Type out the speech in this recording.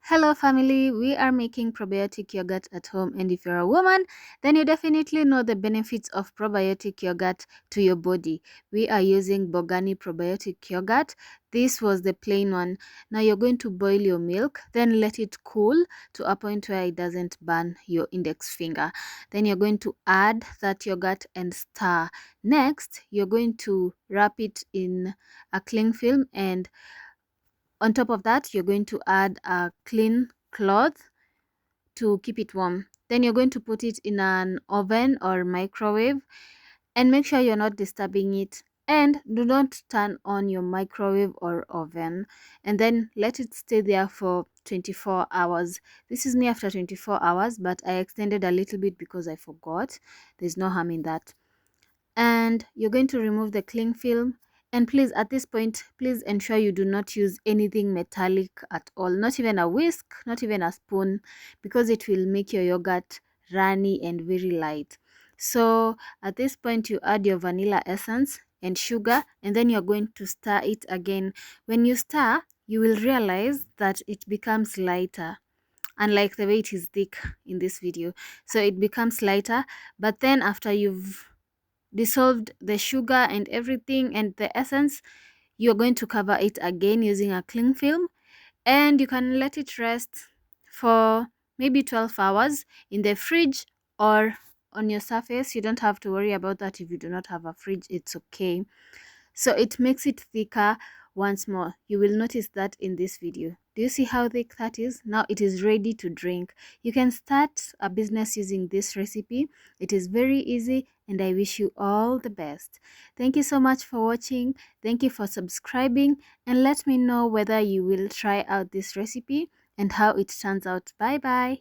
Hello family, we are making probiotic yogurt at home, and if you're a woman, then you definitely know the benefits of probiotic yogurt to your body. We are using Bogani probiotic yogurt. This was the plain one. Now you're going to boil your milk, then let it cool to a point where it doesn't burn your index finger. Then you're going to add that yogurt and stir. Next, you're going to wrap it in a cling film, and on top of that, you're going to add a clean cloth to keep it warm. Then you're going to put it in an oven or microwave, and make sure you're not disturbing it. And do not turn on your microwave or oven, and then let it stay there for 24 hours. This is me after 24 hours, but I extended a little bit because I forgot. There's no harm in that. And you're going to remove the cling film, and please, at this point, please ensure you do not use anything metallic at all, not even a whisk, not even a spoon, because it will make your yogurt runny and very light. So at this point, you add your vanilla essence and sugar, and then you're going to stir it again. When you stir, you will realize that it becomes lighter, unlike the way it is thick in this video. So it becomes lighter, but then after you've dissolved the sugar and everything and the essence, you're going to cover it again using a cling film, and you can let it rest for maybe 12 hours in the fridge or on your surface. You don't have to worry about that. If you do not have a fridge, it's okay. So it makes it thicker once more. You will notice that in this video. Do you see how thick that is? Now it is ready to drink. You can start a business using this recipe. It is very easy, and I wish you all the best. Thank you so much for watching. Thank you for subscribing, and let me know whether you will try out this recipe and how it turns out. Bye bye.